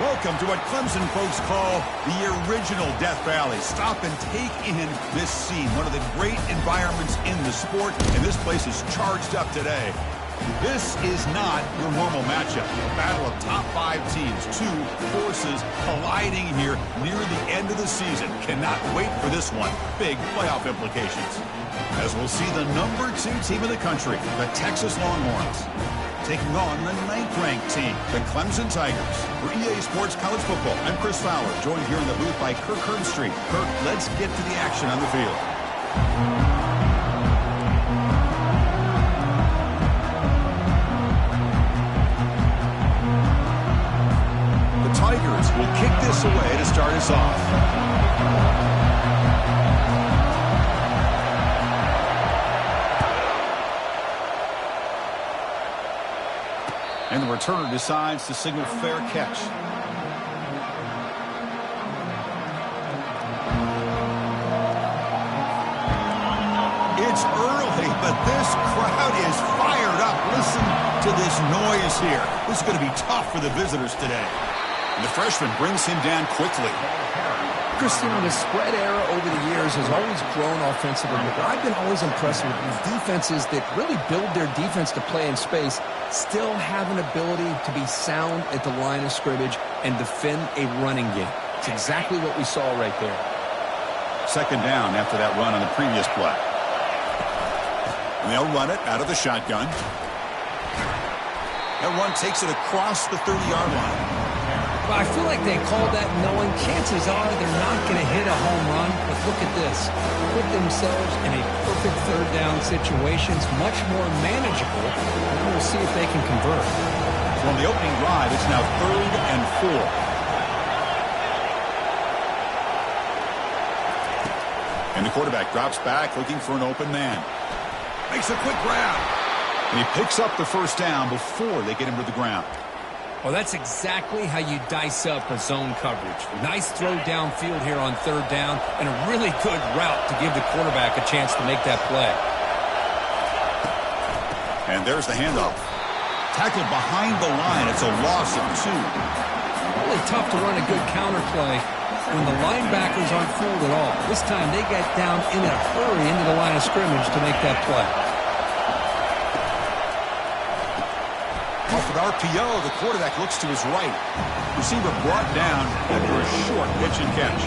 Welcome to what Clemson folks call the original Death Valley. Stop and take in this scene, one of the great environments in the sport, and this place is charged up today. This is not your normal matchup. A battle of top 5 teams, 2 forces colliding here near the end of the season. Cannot wait for this one. Big playoff implications. As we'll see the number 2 team in the country, the Texas Longhorns, taking on the 9th-ranked team, the Clemson Tigers. For EA Sports College Football, I'm Chris Fowler, joined here in the booth by Kirk Herbstreit. Kirk, let's get to the action on the field. The Tigers will kick this away to start us off. And the returner decides to signal fair catch. It's early, but this crowd is fired up. Listen to this noise here. This is going to be tough for the visitors today. And the freshman brings him down quickly. Christian, the spread era over the years has always grown offensively, but I've been always impressed with these defenses that really build their defense to play in space, still have an ability to be sound at the line of scrimmage and defend a running game. It's exactly what we saw right there. Second down after that run on the previous play. And they'll run it out of the shotgun. That run takes it across the 30-yard line. Well, I feel like they called that knowing chances are they're not going to hit a home run, but look at this. Put themselves in a perfect third down situation. It's much more manageable, and we'll see if they can convert. From the opening drive, it's now 3rd and 4. And the quarterback drops back looking for an open man. Makes a quick grab. And he picks up the first down before they get him to the ground. Well, that's exactly how you dice up a zone coverage. Nice throw downfield here on 3rd down, and a really good route to give the quarterback a chance to make that play. And there's the handoff. Tackled behind the line. It's a loss of 2. Really tough to run a good counter play when the linebackers aren't fooled at all. This time they got down in a hurry into the line of scrimmage to make that play. Off an RPO, the quarterback looks to his right. Receiver brought down after a short pitch and catch.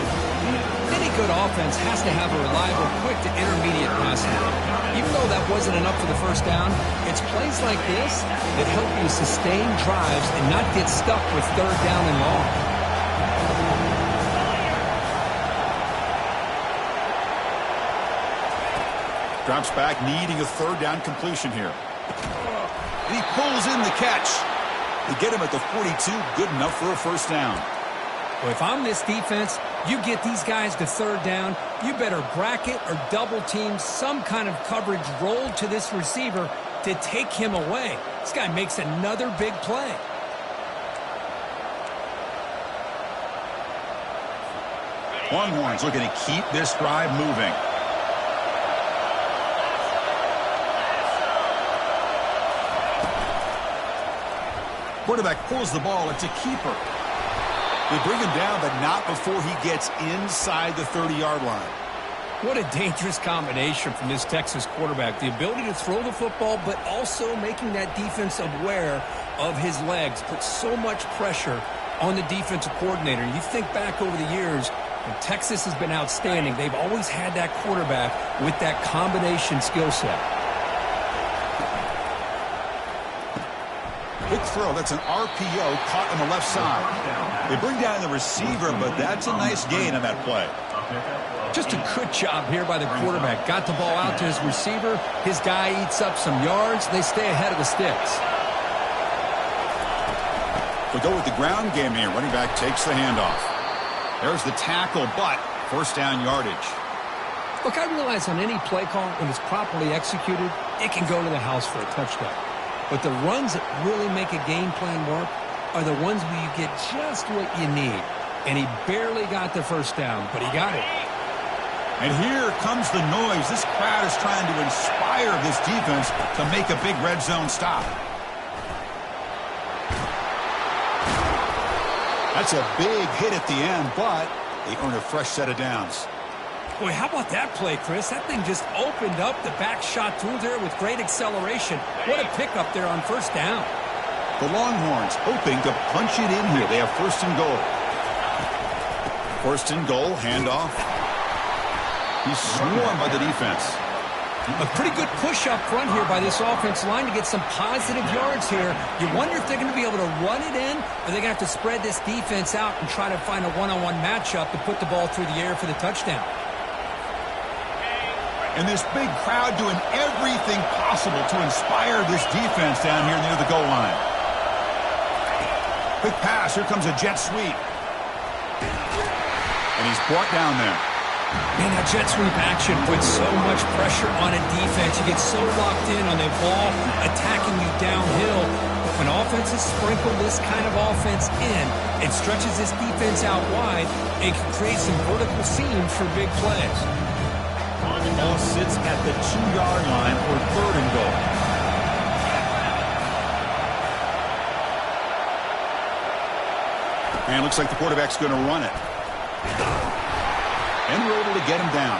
Any good offense has to have a reliable, quick to intermediate passing game. Even though that wasn't enough for the first down, it's plays like this that help you sustain drives and not get stuck with 3rd down and long. Drops back, needing a 3rd down completion here. And he pulls in the catch. They get him at the 42, good enough for a first down. Well, if I'm this defense, you get these guys to 3rd down, you better bracket or double team some kind of coverage roll to this receiver to take him away. This guy makes another big play. Longhorns looking to keep this drive moving. Quarterback pulls the ball. It's a keeper. They bring him down, but not before he gets inside the 30-yard line. What a dangerous combination from this Texas quarterback. The ability to throw the football, but also making that defense aware of his legs. Puts so much pressure on the defensive coordinator. You think back over the years, when Texas has been outstanding. They've always had that quarterback with that combination skill set. Quick throw. That's an RPO caught on the left side. They bring down the receiver, but that's a nice gain on that play. Just a good job here by the quarterback. Got the ball out to his receiver. His guy eats up some yards. They stay ahead of the sticks. We go with the ground game here. Running back takes the handoff. There's the tackle, but first down yardage. Look, I realize on any play call, when it's properly executed, it can go to the house for a touchdown. But the runs that really make a game plan work are the ones where you get just what you need. And he barely got the first down, but he got it. And here comes the noise. This crowd is trying to inspire this defense to make a big red zone stop. That's a big hit at the end, but they earn a fresh set of downs. Boy, how about that play, Chris? That thing just opened up. The back shot through there with great acceleration. What a pickup there on first down. The Longhorns hoping to punch it in here. They have first and goal. First and goal, handoff. He's swarmed by the defense. A pretty good push up front here by this offensive line to get some positive yards here. You wonder if they're going to be able to run it in, or they're going to have to spread this defense out and try to find a one-on-one matchup to put the ball through the air for the touchdown. And this big crowd doing everything possible to inspire this defense down here near the goal line. Quick pass. Here comes a jet sweep. And he's brought down there. Man, that jet sweep action puts so much pressure on a defense. You get so locked in on the ball attacking you downhill. But when offenses sprinkle this kind of offense in, it stretches this defense out wide. It can create some vertical seams for big plays. The ball sits at the 2-yard line for third and goal. And it looks like the quarterback's going to run it. And we're able to get him down.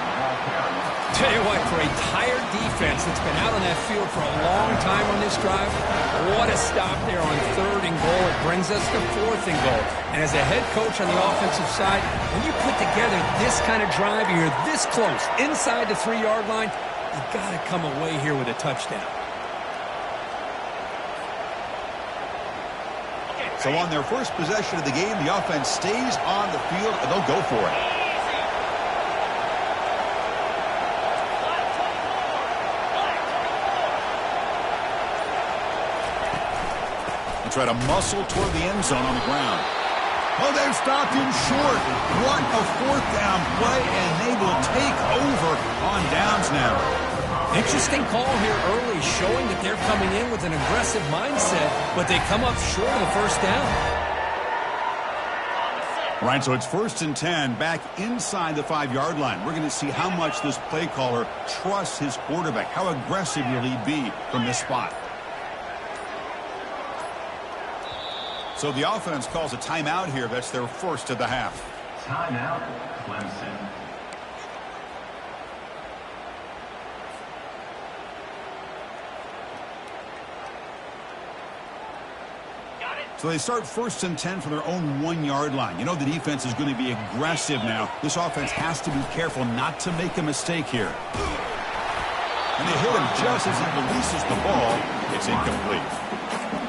Tell you what, for a tired defense that's been out on that field for a long time on this drive, what a stop there on third and goal. It brings us to fourth and goal. And as a head coach on the offensive side, when you put together this kind of drive, you're this close, inside the 3-yard line, you got to come away here with a touchdown. So on their first possession of the game, the offense stays on the field, and they'll go for it. Try to muscle toward the end zone on the ground. Oh, they've stopped him short. What a fourth down play, and they will take over on downs now. Interesting call here early, showing that they're coming in with an aggressive mindset, but they come up short of the first down. Right, so it's first and 10 back inside the 5-yard line. We're going to see how much this play caller trusts his quarterback. How aggressive will he be from this spot? So the offense calls a timeout here. That's their first of the half. Timeout, Clemson. So they start first and 10 from their own 1-yard line. You know the defense is going to be aggressive now. This offense has to be careful not to make a mistake here. And they hit him just as he releases the ball. It's incomplete.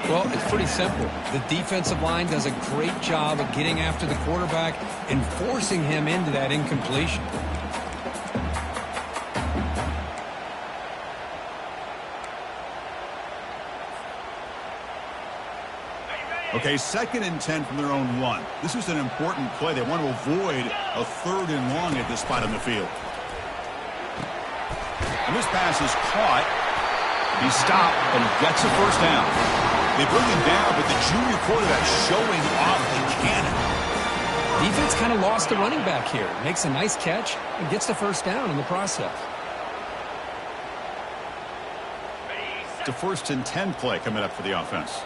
Well, it's pretty simple. The defensive line does a great job of getting after the quarterback and forcing him into that incompletion. Okay, second and 10 from their own 1. This is an important play. They want to avoid a third and long at this spot on the field. And this pass is caught. He's stopped, but he gets a first down. They bring him down, but the junior quarterback showing off the cannon. Defense kind of lost the running back here. Makes a nice catch and gets the first down in the process. It's a first and 10 play coming up for the offense.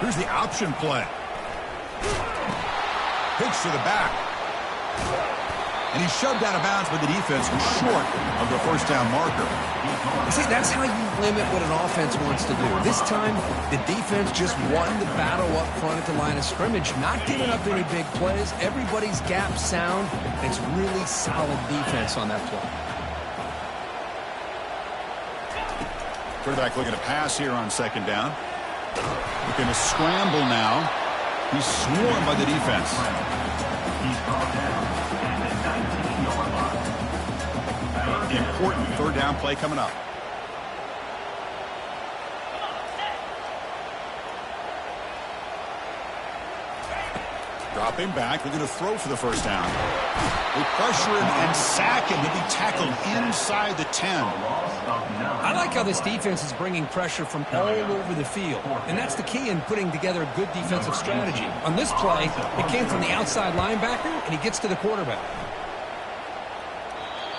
Here's the option play. Pitch to the back. And he's shoved out of bounds by the defense short of the first down marker. See, that's how you limit what an offense wants to do. This time, the defense just won the battle up front at the line of scrimmage, not giving up any big plays. Everybody's gap sound. It's really solid defense on that play. Quarterback looking to pass here on second down. Looking to scramble now. He's swarmed by the defense. He's brought down at the 19-yard line. Important third down play coming up. Dropping back. They're going to throw for the first down. They pressure him and sack him. He'll be tackled inside the 10. I like how this defense is bringing pressure from all over the field, and that's the key in putting together a good defensive strategy. On this play, it came from the outside linebacker, and he gets to the quarterback.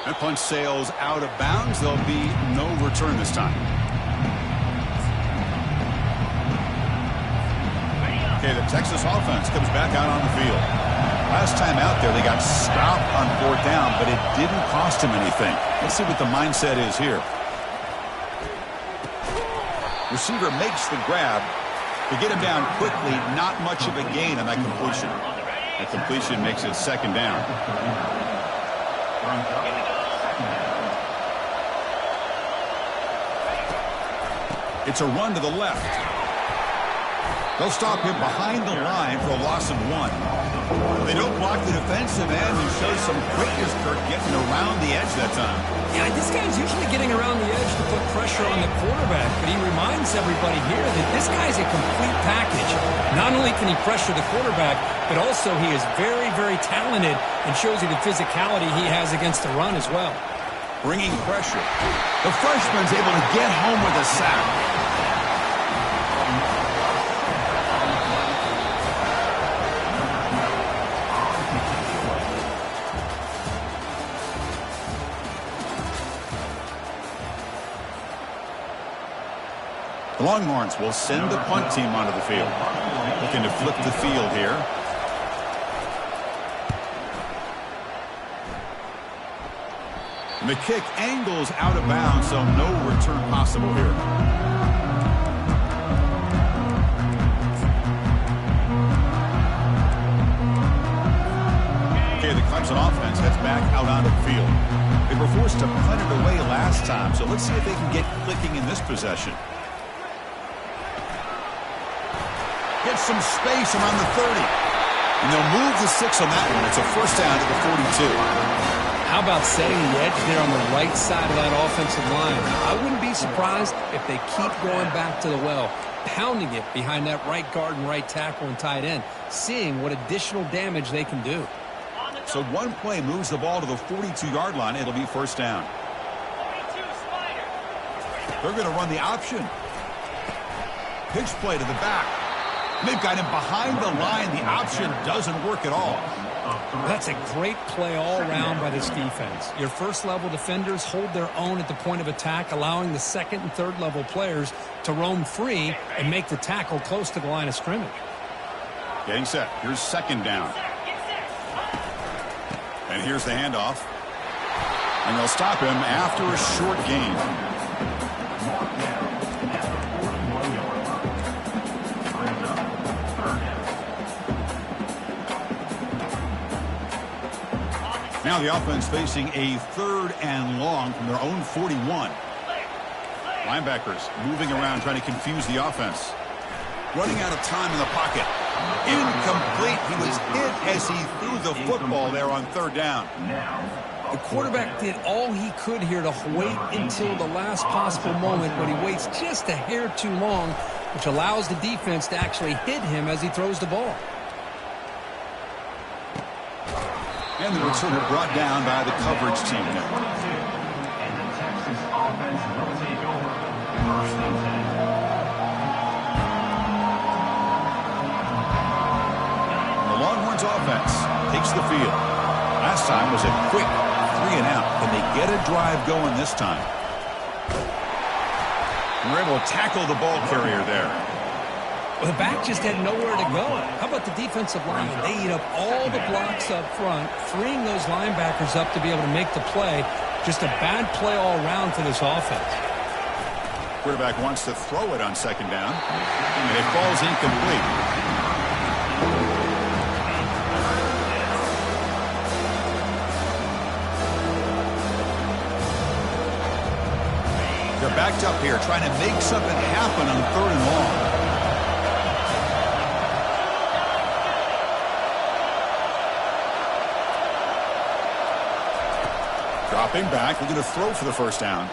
That punch sails out of bounds. There'll be no return this time. Okay, the Texas offense comes back out on the field. Last time out there, they got stopped on 4th down, but it didn't cost him anything. Let's see what the mindset is here. Receiver makes the grab. To get him down quickly, not much of a gain on that completion. That completion makes it 2nd down. It's a run to the left. They'll stop him behind the line for a loss of 1. They don't block the defensive end and show some quickness, Kirk, getting around the edge that time. Yeah, this guy's usually getting around the edge to put pressure on the quarterback, but he reminds everybody here that this guy's a complete package. Not only can he pressure the quarterback, but also he is very, very talented and shows you the physicality he has against the run as well. Bringing pressure. The freshman's able to get home with a sack. The Longhorns will send the punt team onto the field. Looking to flip the field here. And the kick angles out of bounds, so no return possible here. Okay, the Clemson offense heads back out onto the field. They were forced to punt it away last time, so let's see if they can get clicking in this possession. Get some space around the 30. And they'll move the 6 on that one. It's a 1st down to the 42. How about setting the edge there on the right side of that offensive line? I wouldn't be surprised if they keep going back to the well, pounding it behind that right guard and right tackle and tight end, seeing what additional damage they can do. So one play moves the ball to the 42-yard line. It'll be 1st down. They're going to run the option. Pitch play to the back. They've got him behind the line. The option doesn't work at all. That's a great play all around by this defense. Your first-level defenders hold their own at the point of attack, allowing the 2nd and 3rd-level players to roam free and make the tackle close to the line of scrimmage. Getting set. Here's 2nd down. And here's the handoff. And they'll stop him after a short gain. Now the offense facing a 3rd and long from their own 41. Linebackers moving around trying to confuse the offense. Running out of time in the pocket. Incomplete. He was hit as he threw the football there on 3rd down. The quarterback did all he could here to wait until the last possible moment, but he waits just a hair too long, which allows the defense to actually hit him as he throws the ball. And the returner brought down by the coverage team now. And the Texas offense will take over 1st and 10. The Longhorns offense takes the field. Last time was a quick 3 and out. Can they get a drive going this time? We're able to tackle the ball carrier there. Well, the back just had nowhere to go. How about the defensive line? They eat up all the blocks up front, freeing those linebackers up to be able to make the play. Just a bad play all around for this offense. Quarterback wants to throw it on 2nd down, and it falls incomplete. They're backed up here, trying to make something happen on 3rd and long. Dropping back, looking to throw for the 1st down.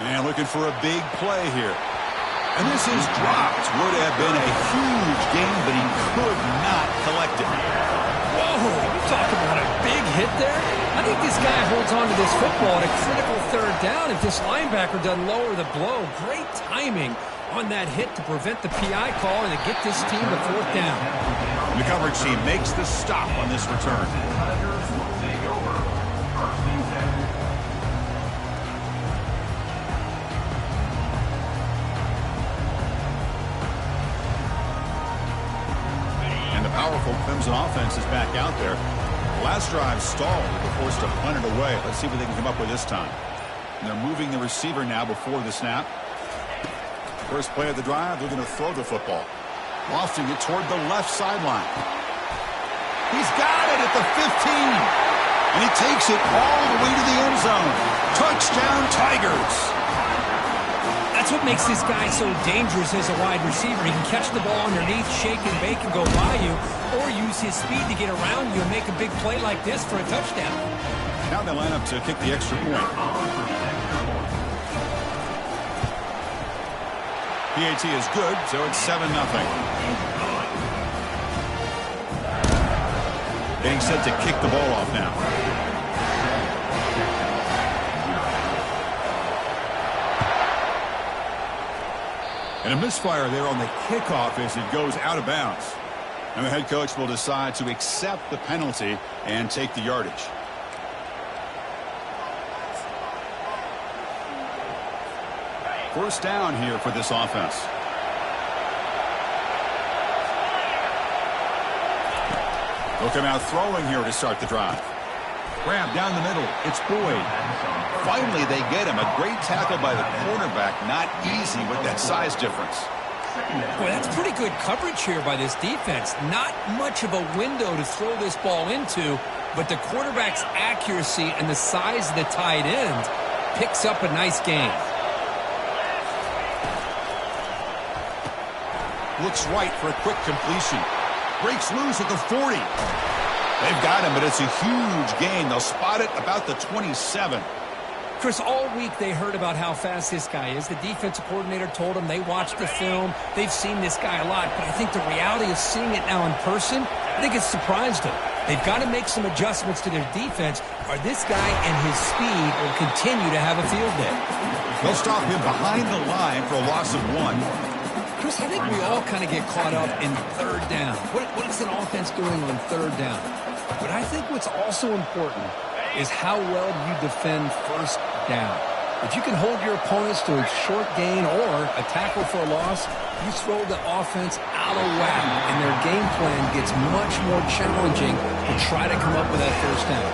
And looking for a big play here. And this is dropped. Would have been a huge gain, but he could not collect it. Whoa, you talking about a big hit there? I think this guy holds on to this football at a critical 3rd down if this linebacker doesn't lower the blow. Great timing on that hit to prevent the PI call and to get this team to 4th down. The coverage team makes the stop on this return. Clemson offense is back out there. Last drive stalled. They were forced to punt it away. Let's see what they can come up with this time. And they're moving the receiver now before the snap. First play of the drive, they're going to throw the football. Lofting it toward the left sideline. He's got it at the 15. And he takes it all the way to the end zone. Touchdown, Tigers. That's what makes this guy so dangerous as a wide receiver. He can catch the ball underneath, shake and bake and go by you, or use his speed to get around you and make a big play like this for a touchdown. Now they line up to kick the extra point. PAT is good, so it's 7-0. Getting set to kick the ball off now. And a misfire there on the kickoff as it goes out of bounds. And the head coach will decide to accept the penalty and take the yardage. First down here for this offense. They'll come out throwing here to start the drive. Grab down the middle. It's Boyd. Finally, they get him. A great tackle by the cornerback. Not easy with that size difference. Boy, that's pretty good coverage here by this defense. Not much of a window to throw this ball into, but the quarterback's accuracy and the size of the tight end picks up a nice gain. Looks right for a quick completion. Breaks loose at the 40. They've got him, but it's a huge gain. They'll spot it about the 27. Chris, all week they heard about how fast this guy is. The defensive coordinator told them they watched the film. They've seen this guy a lot, but I think the reality of seeing it now in person, I think it's surprised them. They've got to make some adjustments to their defense, or this guy and his speed will continue to have a field day. They'll stop him behind the line for a loss of 1. Chris, I think we all kind of get caught up in third down. What is an offense doing on third down? But I think what's also important is how well you defend first down. If you can hold your opponents to a short gain or a tackle for a loss, you throw the offense out of whack, and their game plan gets much more challenging to try to come up with that first down.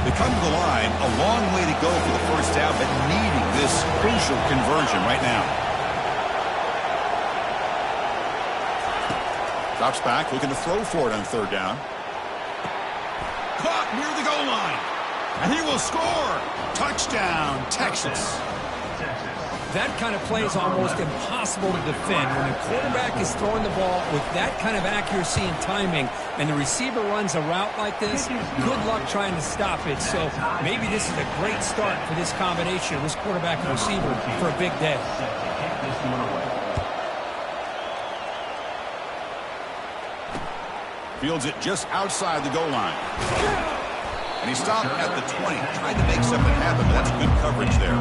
They come to the line, a long way to go for the first down, but needing this crucial conversion right now. Drops back, looking to throw for it on third down. Caught near the goal line. And he will score. Touchdown, Texas. That kind of play is almost impossible to defend. When the quarterback is throwing the ball with that kind of accuracy and timing, and the receiver runs a route like this, good luck trying to stop it. So maybe this is a great start for this combination, this quarterback and receiver, for a big day. Fields it just outside the goal line. And he stopped at the 20, trying to make something happen, but that's good coverage there.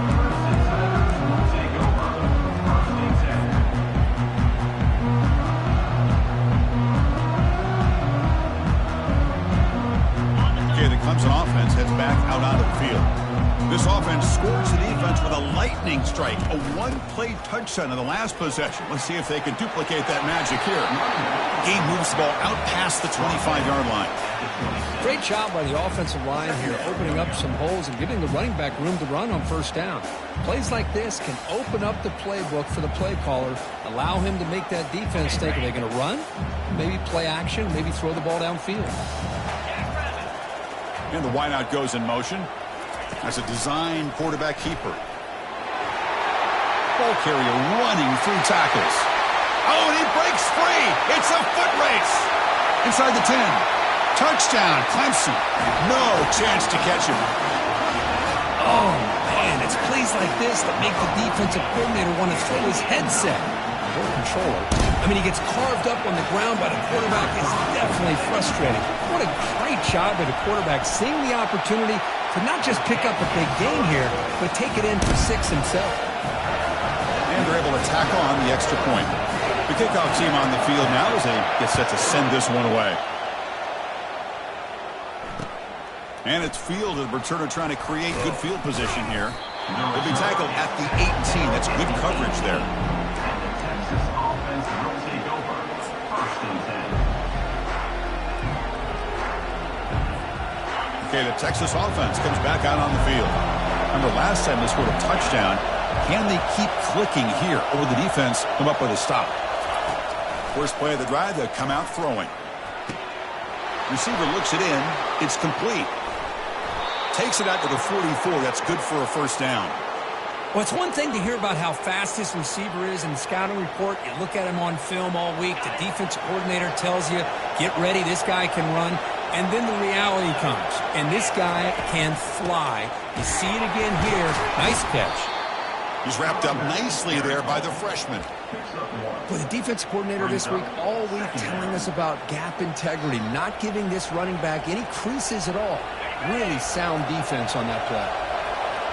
Okay, the Clemson offense heads back out onto the field. This offense scores the defense with a lightning strike, a one-play touchdown in the last possession. Let's see if they can duplicate that magic here. Game moves the ball out past the 25-yard line. Great job by the offensive line here, opening up some holes and giving the running back room to run on first down. Plays like this can open up the playbook for the play caller, allow him to make that defense think, are they going to run? Maybe play action, maybe throw the ball downfield. And the wideout goes in motion as a design quarterback keeper. Ball carrier running through tackles. Oh, and he breaks free. It's a foot race. Inside the 10. Touchdown, Clemson. No chance to catch him. Oh, man, it's plays like this that make the defensive coordinator want to throw his headset. Or controller. I mean, he gets carved up on the ground by the quarterback. It's definitely frustrating. What a great job by the quarterback, seeing the opportunity to not just pick up a big gain here, but take it in for 6 himself. And they're able to tack on the extra point. The kickoff team on the field now as they get set to send this one away. And it's Field, the returner, trying to create good field position here. He'll be tackled at the 18. That's good coverage there. offense will take over. 1st and 10. Okay, the Texas offense comes back out on the field. Remember last time they scored a touchdown. Can they keep clicking here, or will the defense come up with a stop? First play of the drive, they'll come out throwing. Receiver looks it in. It's complete. Takes it out to the 44. That's good for a first down. Well, it's one thing to hear about how fast this receiver is in the scouting report. You look at him on film all week. The defensive coordinator tells you, get ready, this guy can run. And then the reality comes, and this guy can fly. You see it again here. Nice catch. He's wrapped up nicely there by the freshman. Well, the defensive coordinator this week all week telling us about gap integrity, not giving this running back any creases at all. Really sound defense on that play.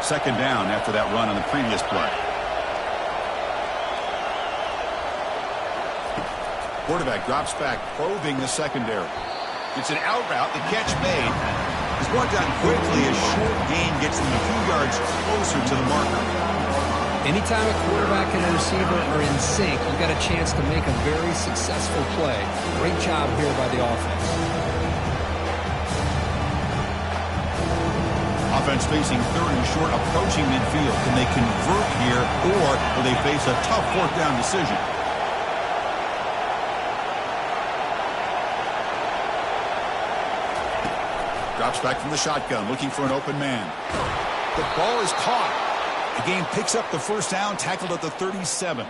Second down after that run on the previous play. Quarterback drops back, probing the secondary. It's an out route. The catch made. He's brought down quickly. A short gain gets him a few yards closer to the marker. Anytime a quarterback and a receiver are in sync, you've got a chance to make a very successful play. Great job here by the offense. Offense facing third and short, approaching midfield. Can they convert here, or will they face a tough fourth down decision? Drops back from the shotgun, looking for an open man. The ball is caught. The game picks up the first down, tackled at the 37.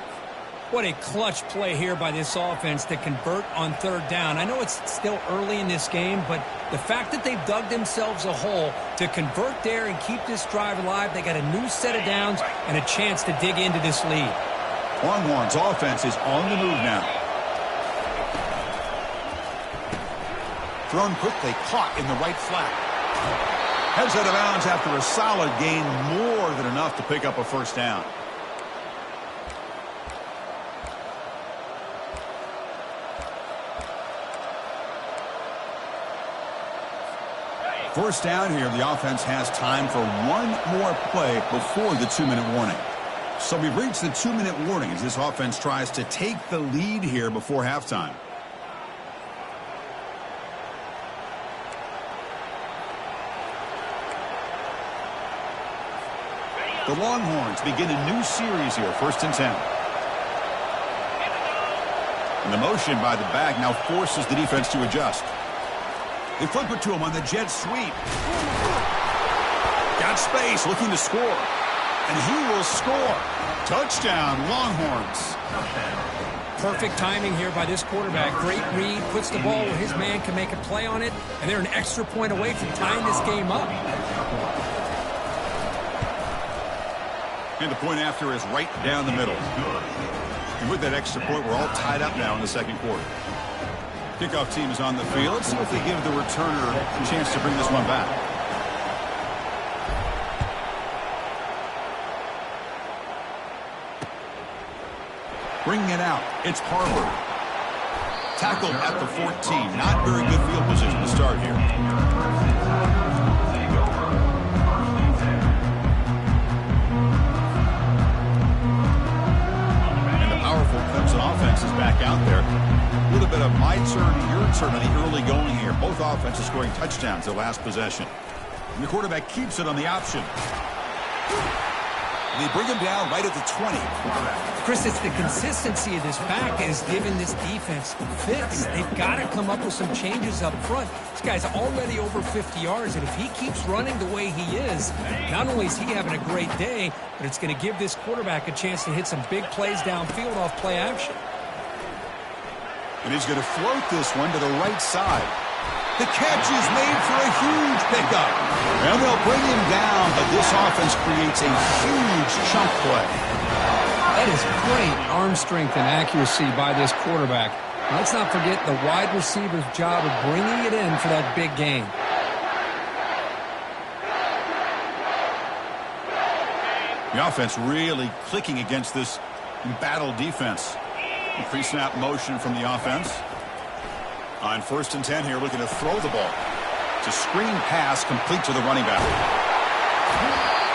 What a clutch play here by this offense to convert on third down. I know it's still early in this game, but the fact that they've dug themselves a hole to convert there and keep this drive alive, they got a new set of downs and a chance to dig into this lead. Longhorns offense is on the move now. Thrown quickly, caught in the right flat. Heads out of bounds after a solid gain, more than enough to pick up a first down. First down here, the offense has time for one more play before the 2-minute warning. So we've reached the 2-minute warning as this offense tries to take the lead here before halftime. The Longhorns begin a new series here, 1st and 10. And the motion by the back now forces the defense to adjust. They flip it to him on the jet sweep. Got space, looking to score. And he will score. Touchdown, Longhorns. Perfect timing here by this quarterback. Great read, puts the ball where his man can make a play on it, and they're an extra point away from tying this game up. And the point after is right down the middle. And with that extra point, we're all tied up now in the second quarter. Kickoff team is on the field. Let's see if they give the returner a chance to bring this one back. Bringing it out, it's Harvard. Tackled at the 14. Not very good field position to start here. And the powerful Clemson offense is back out there. A little bit of my turn, your turn in the early going here. Both offenses scoring touchdowns their last possession. And the quarterback keeps it on the option. They bring him down right at the 20. Chris, it's the consistency of this pack that has given this defense fits. They've got to come up with some changes up front. This guy's already over 50 yards, and if he keeps running the way he is, not only is he having a great day, but it's going to give this quarterback a chance to hit some big plays downfield off play action. And he's going to float this one to the right side. The catch is made for a huge pickup. And they'll bring him down, but this offense creates a huge chunk play. That is great arm strength and accuracy by this quarterback. Let's not forget the wide receiver's job of bringing it in for that big gain. The offense really clicking against this embattled defense. Pre-snap motion from the offense. On 1st and 10 here, looking to throw the ball. It's a screen pass complete to the running back.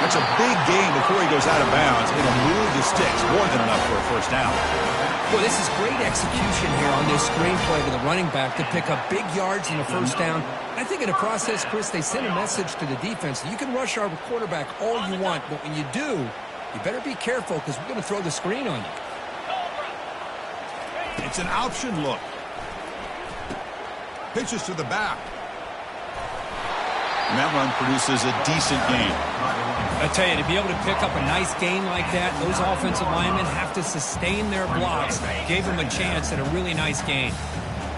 That's a big gain before he goes out of bounds. It'll move the sticks, more than enough for a first down. Well, this is great execution here on this screenplay to the running back to pick up big yards in the first down. I think in the process, Chris, they send a message to the defense. You can rush our quarterback all you want, but when you do, you better be careful because we're going to throw the screen on you. It's an option look. Pitches to the back. And that run produces a decent gain. I tell you, to be able to pick up a nice gain like that, those offensive linemen have to sustain their blocks. Gave them a chance at a really nice gain.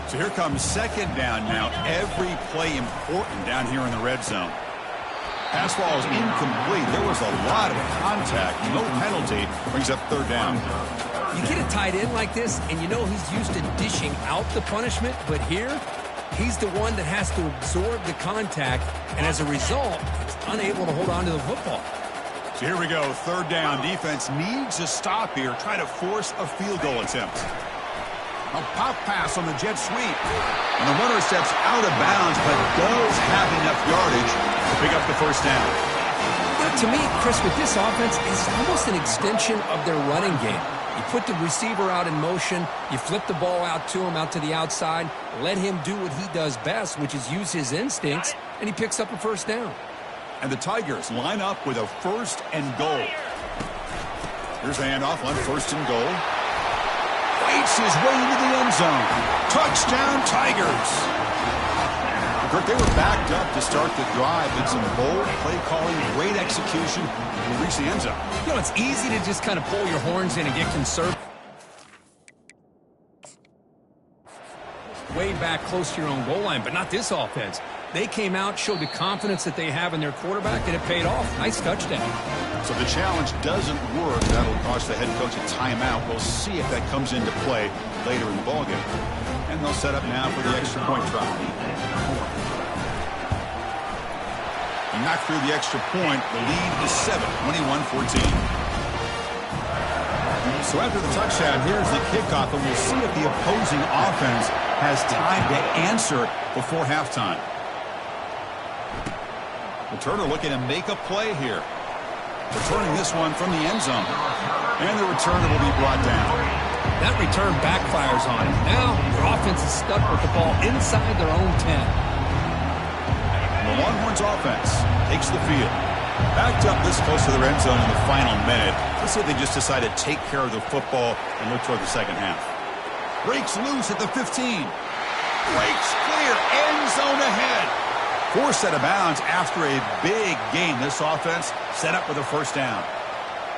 So here comes second down now. Every play important down here in the red zone. Pass ball is incomplete. There was a lot of contact. No penalty. Brings up third down. You get a tight end like this, and you know he's used to dishing out the punishment, but here, he's the one that has to absorb the contact, and as a result, he's unable to hold on to the football. So here we go, third down. Defense needs a stop here, try to force a field goal attempt. A pop pass on the jet sweep. And the runner steps out of bounds, but does have enough yardage to pick up the first down. To me, Chris, with this offense, it's almost an extension of their running game. You put the receiver out in motion, you flip the ball out to him, out to the outside, let him do what he does best, which is use his instincts, and he picks up a first down. And the Tigers line up with a first and goal. Here's a handoff on first and goal. Fights his way into the end zone. Touchdown, Tigers. Kirk, they were backed up to start the drive. Did some bold play calling, great execution, and reach the end zone. You know, it's easy to just kind of pull your horns in and get conservative. Way back close to your own goal line, but not this offense. They came out, showed the confidence that they have in their quarterback, and it paid off. Nice touchdown. So the challenge doesn't work. That'll cost the head coach a timeout. We'll see if that comes into play later in the ballgame. And they'll set up now for the extra point try. Knocked through the extra point. The lead is 7, 21-14. So after the touchdown, here's the kickoff, and we'll see if the opposing offense has time to answer before halftime. Returner looking to make a play here. Returning this one from the end zone. And the returner will be brought down. That return backfires on him. Now your offense is stuck with the ball inside their own 10. The Longhorns offense takes the field. Backed up this close to the red zone in the final minute. Let's see if they just decide to take care of the football and look toward the second half. Breaks loose at the 15. Breaks clear. End zone ahead. Forced out of bounds after a big gain. This offense set up with a first down.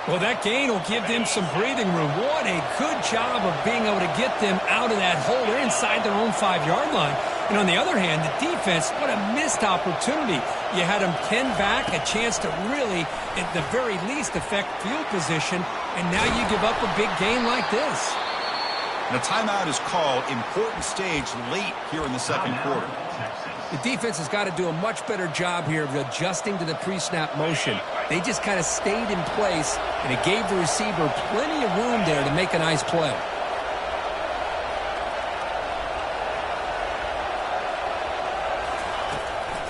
Well, that gain will give them some breathing room. What a good job of being able to get them out of that hole. They're inside their own 5-yard line. And on the other hand, the defense, what a missed opportunity. You had them pinned back, a chance to really, at the very least, affect field position, and now you give up a big gain like this. And a timeout is called. Important stage late here in the second quarter. The defense has got to do a much better job here of adjusting to the pre-snap motion. They just kind of stayed in place, and it gave the receiver plenty of room there to make a nice play.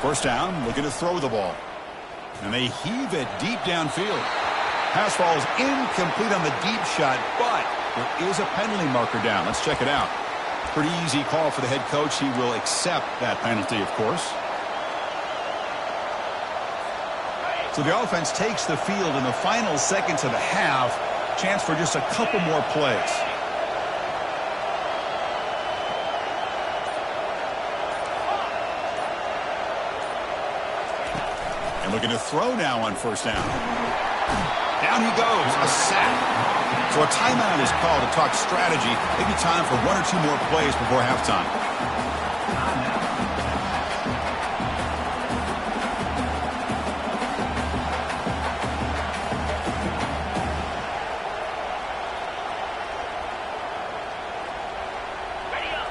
First down, looking to throw the ball. And they heave it deep downfield. Pass ball is incomplete on the deep shot, but there is a penalty marker down. Let's check it out. Pretty easy call for the head coach. He will accept that penalty, of course. So the offense takes the field in the final seconds of the half. Chance for just a couple more plays. And looking to throw now on first down. Down he goes, a sack. So a timeout is called to talk strategy. Maybe time for 1 or 2 more plays before halftime.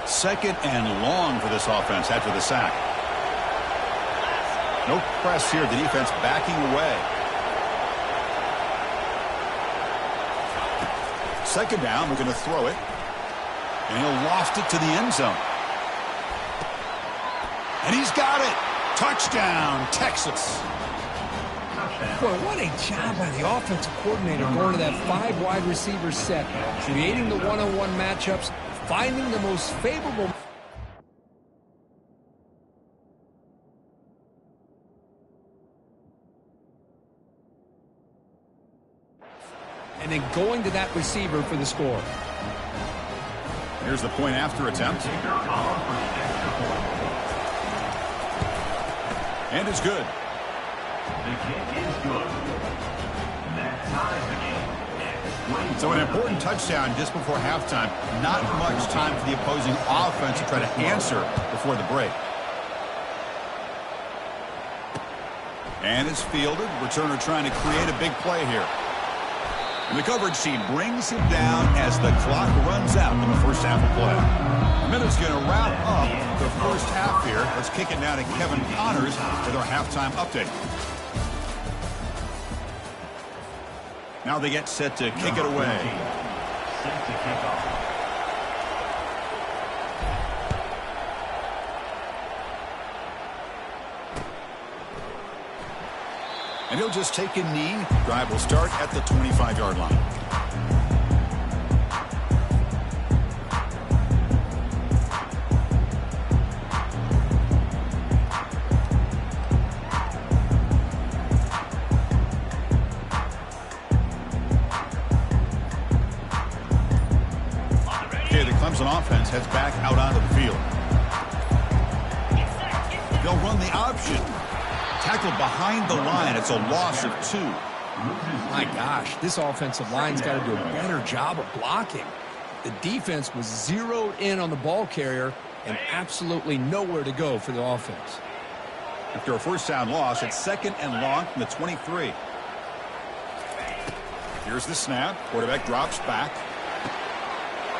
Second and long for this offense after the sack. No press here. The defense backing away. Second down, we're going to throw it. And he'll loft it to the end zone. And he's got it. Touchdown, Texas. Boy, what a job by the offensive coordinator going to that 5 wide receiver set, creating the one-on-one matchups, finding the most favorable. And then going to that receiver for the score. Here's the point after attempt. And it's good. The kick is good. That ties the game. So an important touchdown just before halftime. Not much time for the opposing offense to try to answer before the break. And it's fielded. Returner trying to create a big play here. And the coverage team brings him down as the clock runs out in the first half of play. A minute's going to wrap up the first half here. Let's kick it down to Kevin Connors with our halftime update. Now they get set to kick it away. Set to kick off. And he'll just take a knee. Drive will start at the 25-yard line. Okay, the Clemson offense heads back out onto the field. They'll run the option. Tackled behind the line. It's a loss of 2. My gosh, this offensive line's got to do a better job of blocking. The defense was zeroed in on the ball carrier and absolutely nowhere to go for the offense. After a first down loss, it's 2nd and long from the 23. Here's the snap. Quarterback drops back.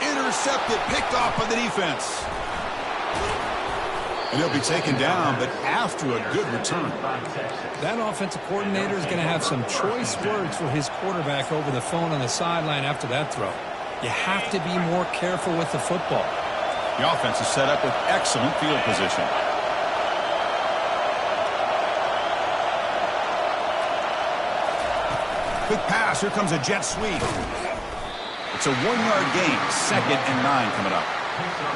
Intercepted, picked off by the defense. And he'll be taken down, but after a good return. That offensive coordinator is going to have some choice words for his quarterback over the phone on the sideline after that throw. You have to be more careful with the football. The offense is set up with excellent field position. Quick pass. Here comes a jet sweep. It's a 1-yard gain. 2nd and 9 coming up.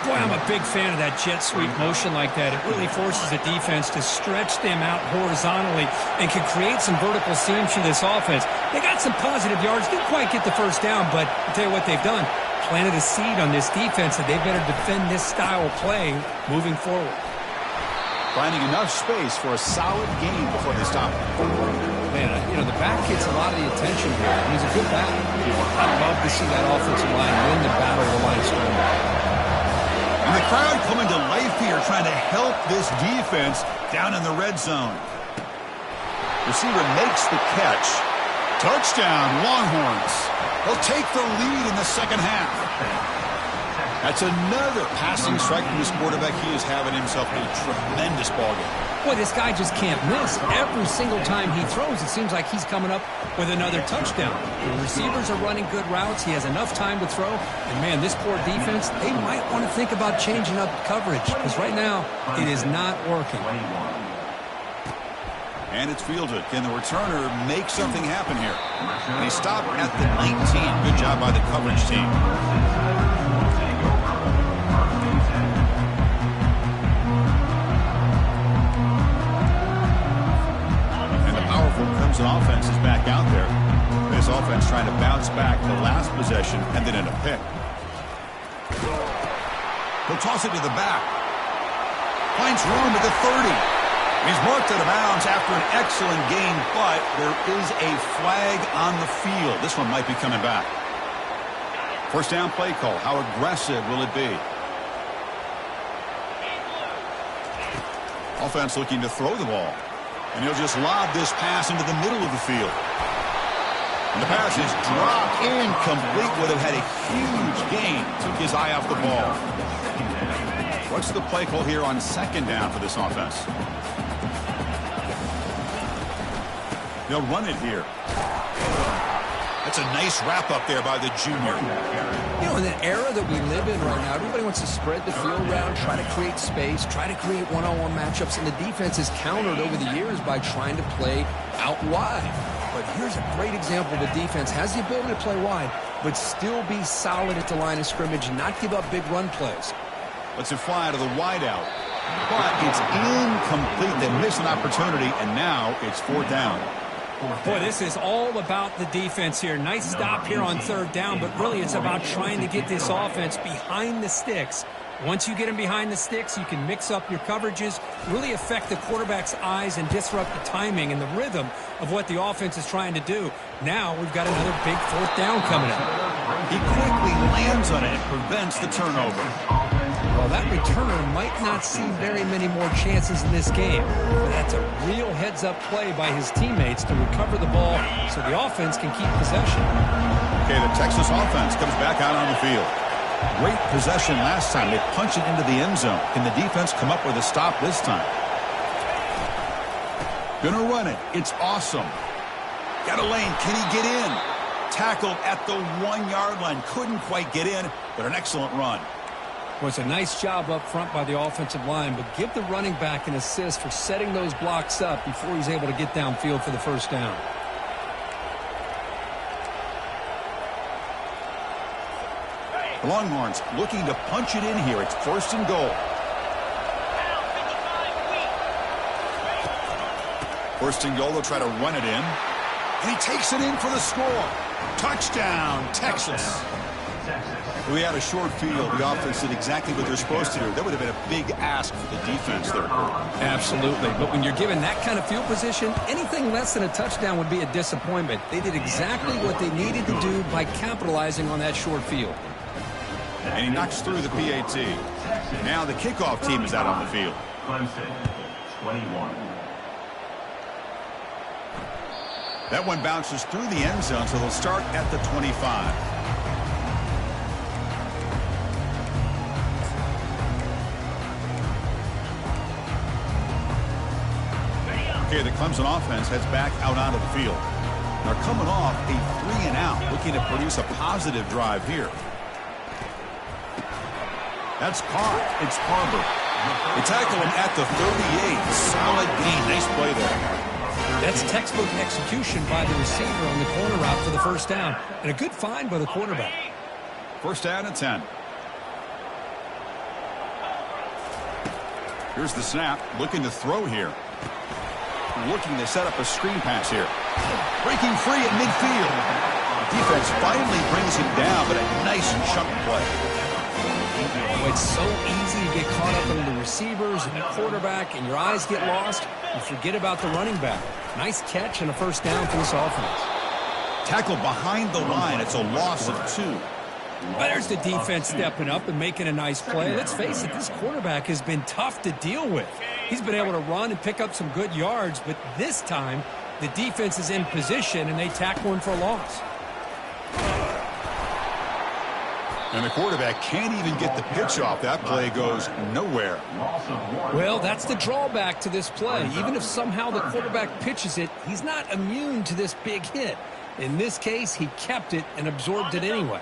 Boy, I'm a big fan of that jet sweep motion like that. It really forces the defense to stretch them out horizontally and can create some vertical seams for this offense. They got some positive yards. Didn't quite get the first down, but I'll tell you what they've done. Planted a seed on this defense that they better defend this style of play moving forward. Finding enough space for a solid gain before they stop. Man, you know, the back gets a lot of the attention here. He's a good back. I'd love to see that offensive line win the battle of the line scrimmage. And the crowd coming to life here, trying to help this defense down in the red zone. Receiver makes the catch. Touchdown, Longhorns. They'll take the lead in the second half. That's another passing strike from this quarterback. He is having himself a tremendous ballgame. Boy, this guy just can't miss. Every single time he throws, it seems like he's coming up with another touchdown. The receivers are running good routes. He has enough time to throw. And, man, this poor defense, they might want to think about changing up coverage because right now it is not working. And it's fielded. Can the returner make something happen here? And he stopped at the 19. Good job by the coverage team. Clemson offense is back out there. This offense trying to bounce back the last possession and then in a pick. He'll toss it to the back. Finds room at the 30. He's marked out of bounds after an excellent gain, but there is a flag on the field. This one might be coming back. First down play call. How aggressive will it be? Offense looking to throw the ball. And he'll just lob this pass into the middle of the field. And the pass is dropped incomplete. Would have had a huge gain. Took his eye off the ball. What's the play call here on 2nd down for this offense? They'll run it here. That's a nice wrap-up there by the junior. You know, in the era that we live in right now, everybody wants to spread the field around, try to create space, try to create one-on-one matchups, and the defense has countered over the years by trying to play out wide. But here's a great example. The defense has the ability to play wide, but still be solid at the line of scrimmage and not give up big run plays. Let's it fly to the wideout. But it's incomplete. They missed an opportunity, and now it's 4th down. Boy, this is all about the defense here. Nice stop here on 3rd down, but really it's about trying to get this offense behind the sticks. Once you get them behind the sticks, you can mix up your coverages, really affect the quarterback's eyes and disrupt the timing and the rhythm of what the offense is trying to do. Now we've got another big 4th down coming up. He quickly lands on it and prevents the turnover. Well, that returner might not see very many more chances in this game, but that's a real heads-up play by his teammates to recover the ball so the offense can keep possession. Okay, the Texas offense comes back out on the field. Great possession last time. They punch it into the end zone. Can the defense come up with a stop this time? Gonna run it. It's awesome. Got a lane. Can he get in? Tackled at the 1-yard line. Couldn't quite get in, but an excellent run. Well, it's a nice job up front by the offensive line, but give the running back an assist for setting those blocks up before he's able to get downfield for the 1st down. The Longhorns looking to punch it in here. It's 1st and goal. 1st and goal, they'll try to run it in. And he takes it in for the score. Touchdown, Texas. We had a short field. The offense did exactly what they're supposed to do. That would have been a big ask for the defense there. Absolutely. But when you're given that kind of field position, anything less than a touchdown would be a disappointment. They did exactly what they needed to do by capitalizing on that short field. And he knocks through the PAT. Now the kickoff team is out on the field. Clemson, 21. That one bounces through the end zone, so they'll start at the 25. Okay, the Clemson offense heads back out onto the field. They're coming off a 3-and-out, looking to produce a positive drive here. That's caught. It's Harbor. They tackle him at the 38. Solid gain. Nice play there. That's textbook execution by the receiver on the corner route for the 1st down. And a good find by the quarterback. 1st down and 10. Here's the snap. Looking to throw here. Looking to set up a screen pass here. Breaking free at midfield. Defense finally brings him down, but a nice chunk play. Oh, it's so easy to get caught up in the receivers and the quarterback, and your eyes get lost. You forget about the running back. Nice catch and a 1st down for this offense. Tackle behind the line. It's a loss of 2. But there's the defense stepping up and making a nice play. Let's face it, this quarterback has been tough to deal with. He's been able to run and pick up some good yards, but this time the defense is in position and they tackle him for a loss. And the quarterback can't even get the pitch off. That play goes nowhere. Well, that's the drawback to this play. Even if somehow the quarterback pitches it, he's not immune to this big hit. In this case, he kept it and absorbed it anyway.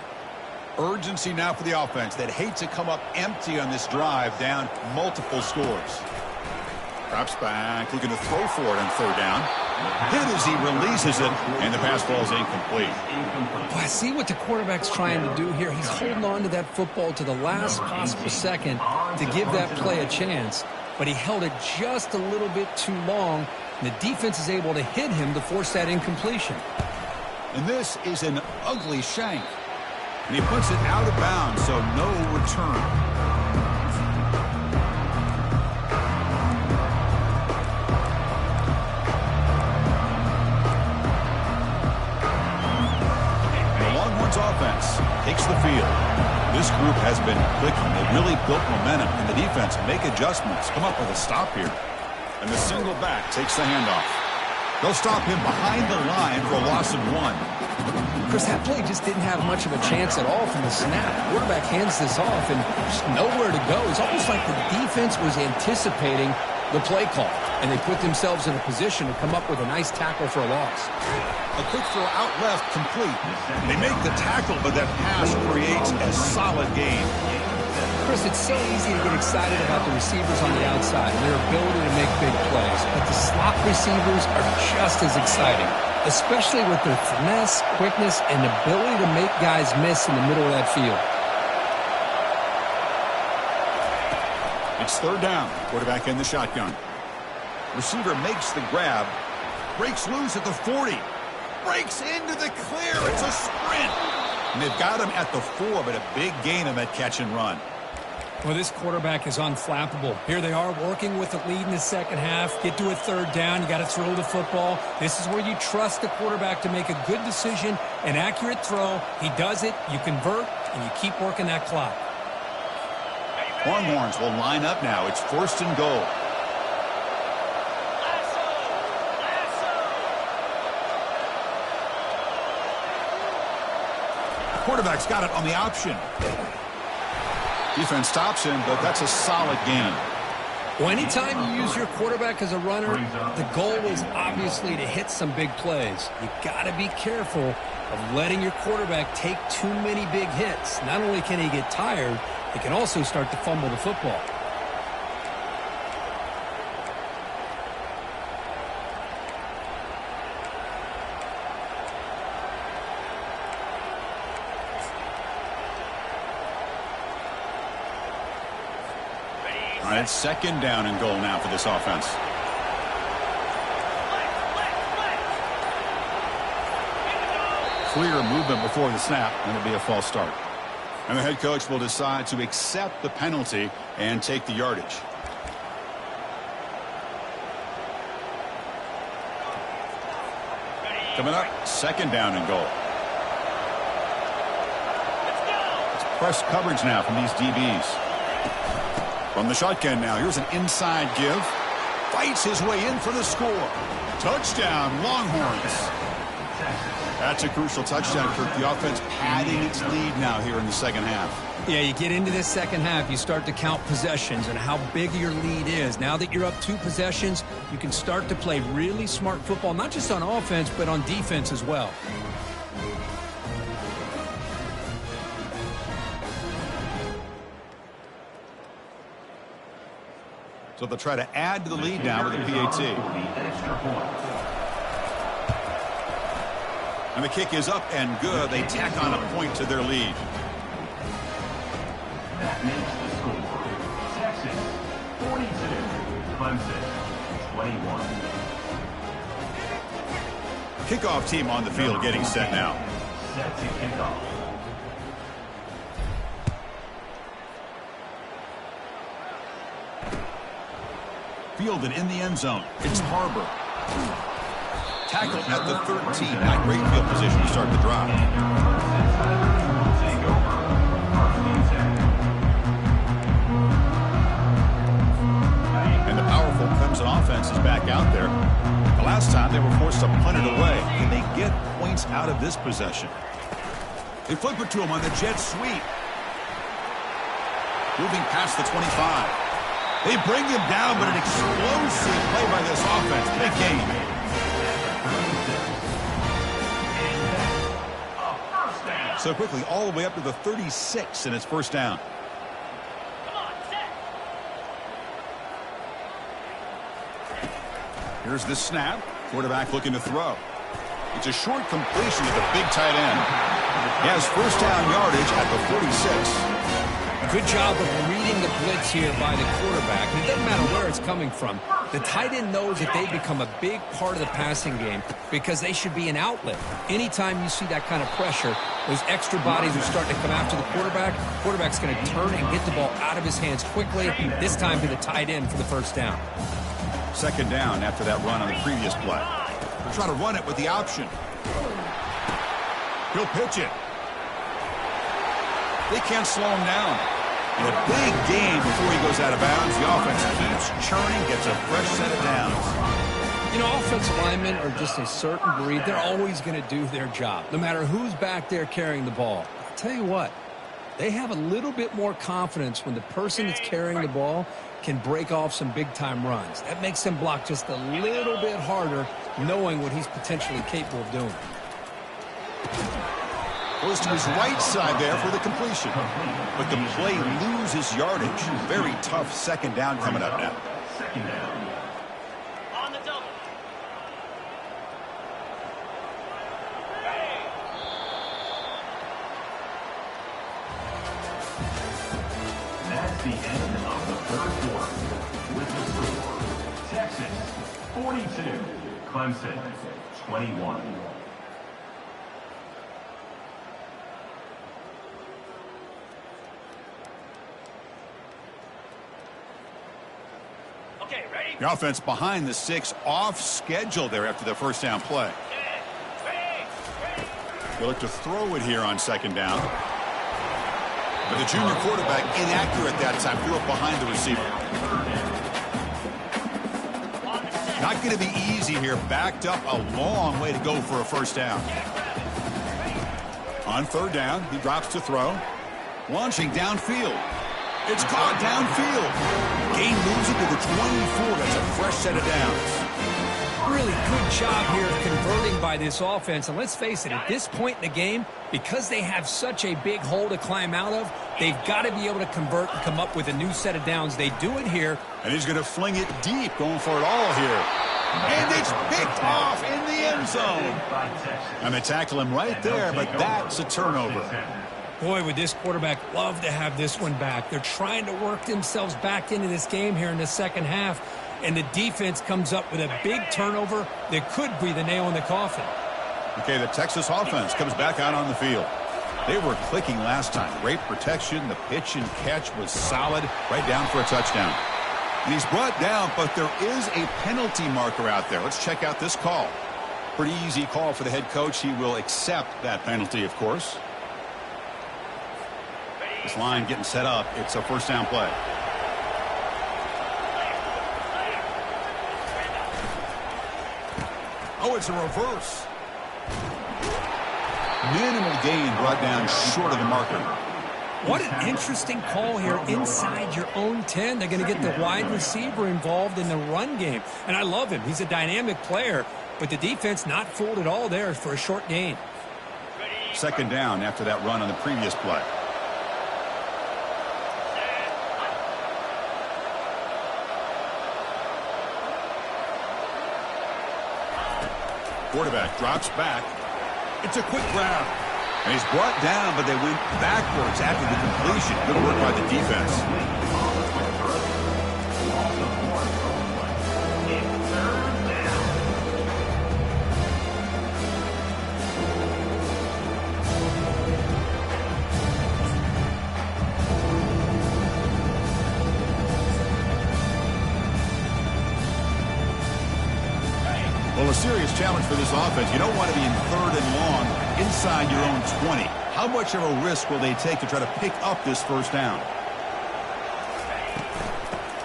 Urgency now for the offense that hates to come up empty on this drive, down multiple scores. Drops back, looking to throw for it on 3rd down. Hit as he releases it, and the pass ball is incomplete. Well, I see what the quarterback's trying to do here. He's holding on to that football to the last possible second to give that play a chance, but he held it just a little bit too long, and the defense is able to hit him to force that incompletion. And this is an ugly shank. And he puts it out of bounds, so no return. Offense takes the field. This group has been clicking. They really built momentum, and the defense make adjustments. Come up with a stop here. And the single back takes the handoff. They'll stop him behind the line for a loss of 1. Chris, that play just didn't have much of a chance at all from the snap. The quarterback hands this off and just nowhere to go. It's almost like the defense was anticipating the play call. and they put themselves in a position to come up with a nice tackle for a loss. A quick throw out left, complete. They make the tackle, but that pass creates a solid gain. Chris, it's so easy to get excited about the receivers on the outside and their ability to make big plays, but the slot receivers are just as exciting, especially with their finesse, quickness, and ability to make guys miss in the middle of that field. It's third down. Quarterback in the shotgun. Receiver makes the grab. Breaks loose at the 40. Breaks into the clear. It's a sprint. And they've got him at the 4, but a big gain on that catch and run. Well, this quarterback is unflappable. Here they are working with the lead in the second half. Get to a third down. You got to throw the football. This is where you trust the quarterback to make a good decision, an accurate throw. He does it. You convert, and you keep working that clock. Longhorns will line up now. It's first and goal. Quarterback's got it on the option. Defense stops him, but that's a solid gain. Well, anytime you use your quarterback as a runner, the goal is obviously to hit some big plays. You got to be careful of letting your quarterback take too many big hits. Not only can he get tired, he can also start to fumble the football. All right, second down and goal now for this offense. Clear movement before the snap, and it'll be a false start. And the head coach will decide to accept the penalty and take the yardage. Coming up, second down and goal. It's press coverage now from these DBs. From the shotgun now, here's an inside give. Fights his way in for the score. Touchdown, Longhorns. That's a crucial touchdown, Kirk. The offense padding its lead now here in the second half. Yeah, you get into this second half, you start to count possessions and how big your lead is. Now that you're up 2 possessions, you can start to play really smart football, not just on offense, but on defense as well. So they'll try to add to the lead now with a PAT. And the kick is up and good. They tack on a point to their lead. That makes the score. Texas 42, Clemson 21. Kickoff team on the field getting set now. Set to kick off. Fielded in the end zone. It's Harbor. Tackled at the 13. Not great field position to start the drive. And the powerful Clemson offense is back out there. The last time they were forced to punt it away. Can they get points out of this possession? They flip it to him on the jet sweep. Moving past the 25. They bring him down, but an explosive play by this offense. Big game. So quickly, all the way up to the 36, and it's first down. Here's the snap. Quarterback looking to throw. It's a short completion to the big tight end. He has first down yardage at the 46. Good job of reading the blitz here by the quarterback. And it doesn't matter where it's coming from. The tight end knows that they become a big part of the passing game because they should be an outlet. Anytime you see that kind of pressure, those extra bodies are starting to come after the quarterback. Quarterback's going to turn and get the ball out of his hands quickly, this time to the tight end for the first down. Second down after that run on the previous play. They'll try to run it with the option. He'll pitch it. They can't slow him down. And a big gain before he goes out of bounds. The offense keeps churning, gets a fresh set of downs. You know, offensive linemen are just a certain breed. They're always going to do their job, no matter who's back there carrying the ball. I'll tell you what, they have a little bit more confidence when the person that's carrying the ball can break off some big-time runs. That makes him block just a little bit harder, knowing what he's potentially capable of doing. Goes to his right side there for the completion. But the play loses yardage. Very tough second down coming up now. Second down. That's the end of the third quarter. With the score, Texas 42, Clemson 21. Okay, ready? The offense behind the 6, off schedule there after the first down play. They look to throw it here on second down. But the junior quarterback inaccurate that time, threw it behind the receiver. Not going to be easy here. Backed up a long way to go for a first down. On third down, he drops to throw. Launching downfield. It's caught downfield. Gain moves it to the 24. That's a fresh set of downs. Really good job here of converting by this offense. And let's face it, at this point in the game, because they have such a big hole to climb out of, they've got to be able to convert and come up with a new set of downs. They do it here. And he's going to fling it deep, going for it all here. And it's picked off in the end zone. And they tackle him right there, but that's a turnover. Boy, would this quarterback love to have this one back. They're trying to work themselves back into this game here in the second half. And the defense comes up with a big turnover that could be the nail in the coffin. Okay, the Texas offense comes back out on the field. They were clicking last time. Great protection. The pitch and catch was solid. Right down for a touchdown. And he's brought down, but there is a penalty marker out there. Let's check out this call. Pretty easy call for the head coach. He will accept that penalty, of course. This line getting set up. It's a first down play. Oh, it's a reverse. Minimal gain brought down short of the marker. What an interesting call here inside your own 10. They're going to get the wide receiver involved in the run game. And I love him. He's a dynamic player, but the defense not fooled at all there for a short gain. Second down after that run on the previous play. Quarterback drops back. It's a quick grab. And he's brought down, but they went backwards after the completion. Good work by the defense. Well, a serious challenge for this offense. You don't want to be in third and long inside your own 20. How much of a risk will they take to try to pick up this first down?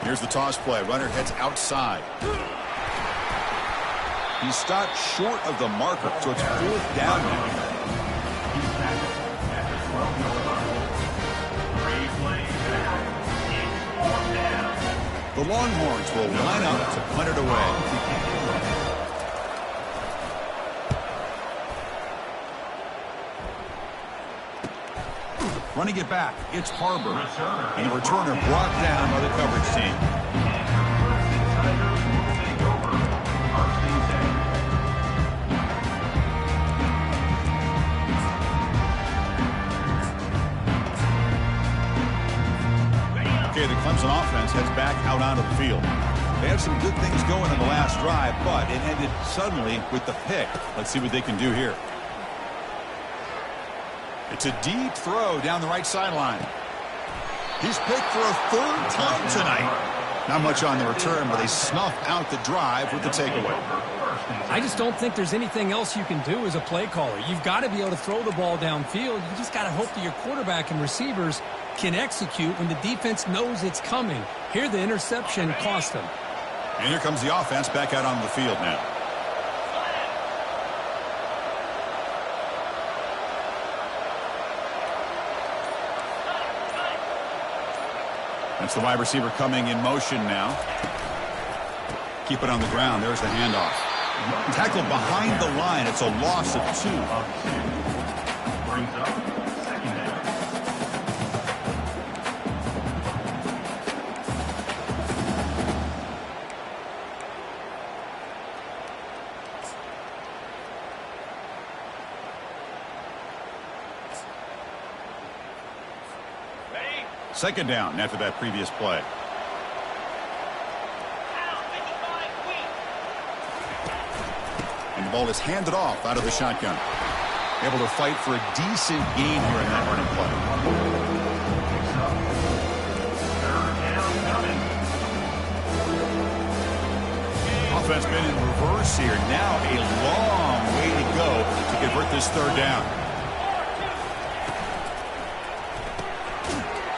Here's the toss play. Runner heads outside. He stopped short of the marker, so it's fourth down now. The Longhorns will line up to punt it away. Running it back, it's Harbor. And the returner brought down by the coverage team. Okay, the Clemson offense heads back out onto the field. They had some good things going in the last drive, but it ended suddenly with the pick. Let's see what they can do here. It's a deep throw down the right sideline. He's picked for a third time tonight. Not much on the return, but they snuff out the drive with the takeaway. I just don't think there's anything else you can do as a play caller. You've got to be able to throw the ball downfield. You just got to hope that your quarterback and receivers can execute when the defense knows it's coming. Here, the interception cost them. And here comes the offense back out on the field now. That's the wide receiver coming in motion now. Keep it on the ground. There's the handoff. Tackled behind the line. It's a loss of 2. Brings up second down. Second down after that previous play. And the ball is handed off out of the shotgun. Able to fight for a decent gain here in that running play. Offense been in reverse here. Now a long way to go to convert this third down.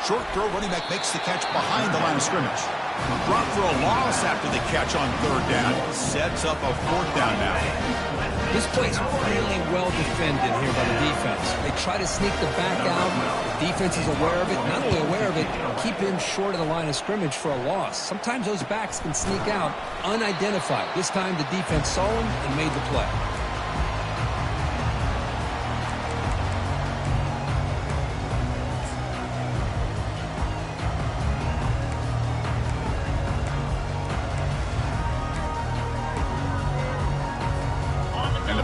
Short throw, running back makes the catch behind the line of scrimmage. Drop for a loss after the catch on third down. Sets up a fourth down now. This play's really well defended here by the defense. They try to sneak the back out. The defense is aware of it. Not only aware of it, keep him short of the line of scrimmage for a loss. Sometimes those backs can sneak out unidentified. This time the defense saw him and made the play.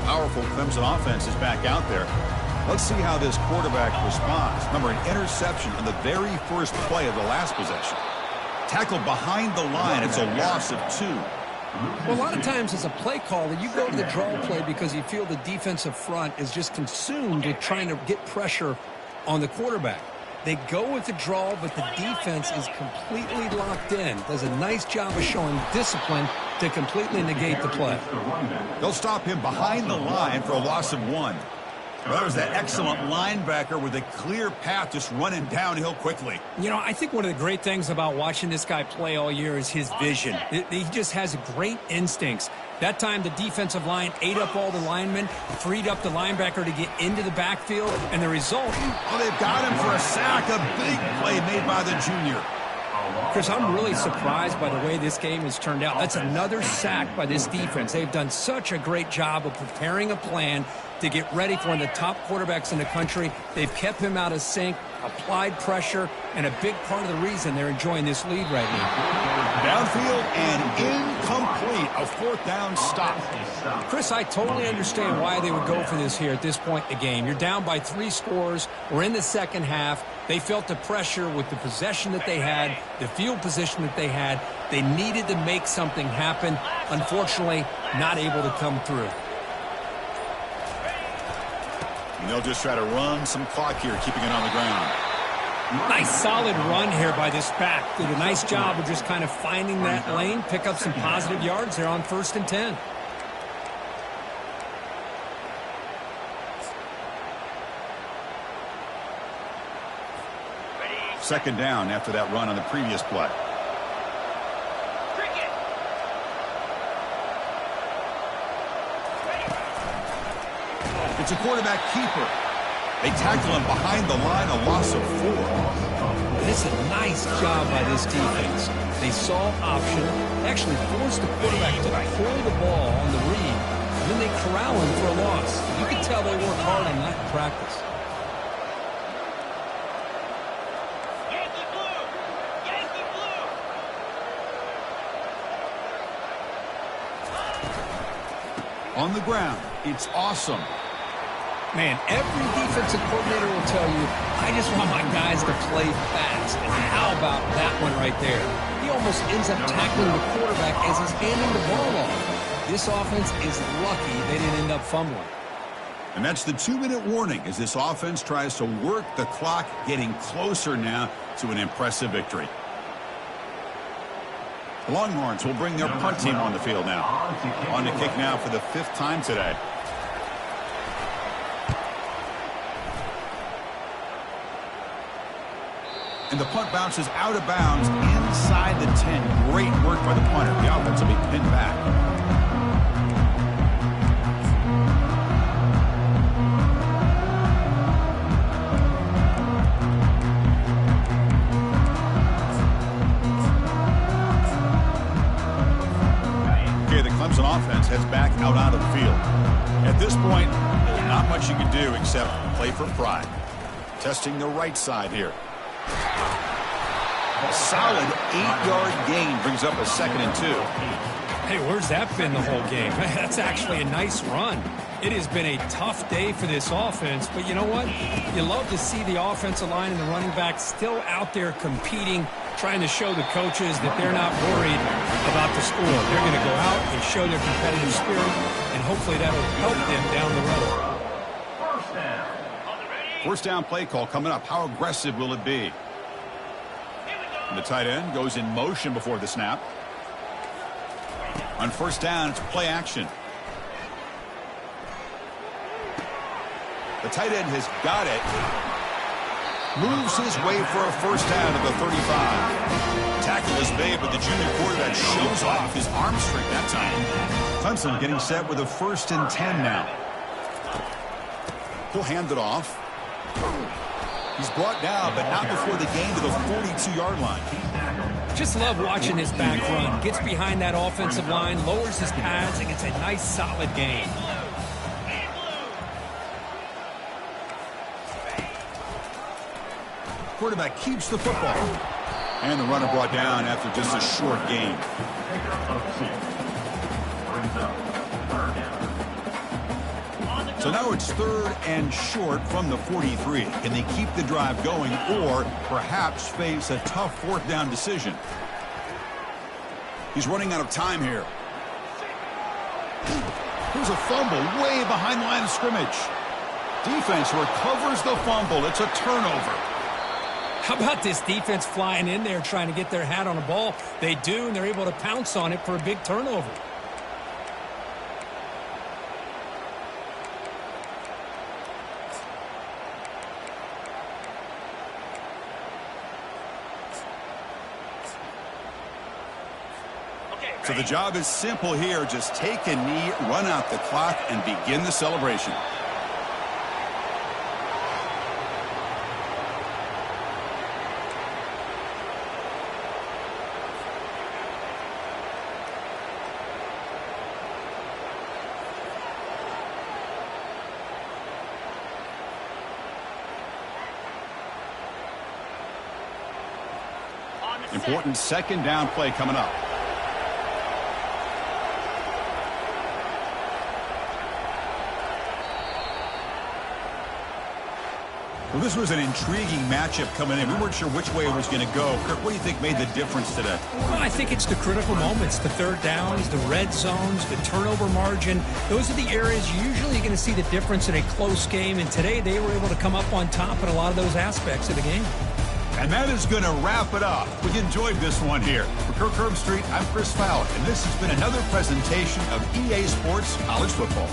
Powerful Clemson offense is back out there. Let's see how this quarterback responds. Remember, an interception on the very first play of the last possession. Tackled behind the line. It's a loss of 2. Well, a lot of times as a play caller, you go to the draw play because you feel the defensive front is just consumed with trying to get pressure on the quarterback. They go with the draw, but the defense is completely locked in. Does a nice job of showing discipline to completely negate the play. They'll stop him behind the line for a loss of 1. Well, that was that excellent linebacker with a clear path just running downhill quickly. You know, I think one of the great things about watching this guy play all year is his vision. He just has great instincts. That time, the defensive line ate up all the linemen, freed up the linebacker to get into the backfield, and the result... Oh, they've got him for a sack. A big play made by the junior. Chris, I'm really surprised by the way this game has turned out. That's another sack by this defense. They've done such a great job of preparing a plan to get ready for one of the top quarterbacks in the country. They've kept him out of sync, applied pressure, and a big part of the reason they're enjoying this lead right now. Downfield and incomplete. A fourth down stop. Chris, I totally understand why they would go for this here at this point in the game. You're down by 3 scores. We're in the second half. They felt the pressure with the possession that they had, the field position that they had. They needed to make something happen. Unfortunately, not able to come through. And they'll just try to run some clock here, keeping it on the ground. Nice solid run here by this back. Did a nice job of just kind of finding that lane, pick up some positive yards there on 1st and 10. Second down after that run on the previous play. It's a quarterback keeper. They tackle him behind the line, a loss of 4. This is a nice job by this defense. They saw option, actually forced the quarterback to pull the ball on the read, and then they corral him for a loss. You can tell they work hard on that in practice. On the ground, it's awesome. Man, every defensive coordinator will tell you, I just want my guys to play fast. And how about that one right there? He almost ends up tackling the quarterback as he's handing the ball off. This offense is lucky they didn't end up fumbling. And that's the 2-minute warning as this offense tries to work the clock, getting closer now to an impressive victory. The Longhorns will bring their punt team on the field now. On to kick now for the 5th time today. And the punt bounces out of bounds inside the 10. Great work by the punter. The offense will be pinned back. Okay, the Clemson offense heads back out onto the field. At this point, not much you can do except play for pride. Testing the right side here. A solid 8-yard gain brings up a 2nd and 2. Hey, where's that been the whole game? That's actually a nice run. It has been a tough day for this offense, but you know what? You love to see the offensive line and the running back still out there competing, trying to show the coaches that they're not worried about the score. They're going to go out and show their competitive spirit, and hopefully that'll help them down the road. First down play call coming up. How aggressive will it be? And the tight end goes in motion before the snap. On first down, it's play action. The tight end has got it. Moves his way for a first down at the 35. Tackle is made, but the junior quarterback shows off his arm strength that time. Clemson getting set with a 1st and 10 now. He'll hand it off. He's brought down, but not before the gain to the 42-yard line. Just love watching this back run. Gets behind that offensive line, lowers his pads, and gets a nice solid gain. Quarterback keeps the football. And the runner brought down after just a short gain. So now it's 3rd and short from the 43. Can they keep the drive going or perhaps face a tough 4th down decision? He's running out of time here. Here's a fumble way behind the line of scrimmage. Defense recovers the fumble. It's a turnover. How about this defense flying in there trying to get their hat on a ball? They do, and they're able to pounce on it for a big turnover. So the job is simple here. Just take a knee, run out the clock, and begin the celebration. Important 2nd down play coming up. Well, this was an intriguing matchup coming in. We weren't sure which way it was going to go. Kirk, what do you think made the difference today? Well, I think it's the critical moments, the 3rd downs, the red zones, the turnover margin. Those are the areas you're usually going to see the difference in a close game, and today they were able to come up on top in a lot of those aspects of the game. And that is going to wrap it up. We enjoyed this one here. For Kirk Herbstreit, I'm Chris Fowler, and this has been another presentation of EA Sports College Football.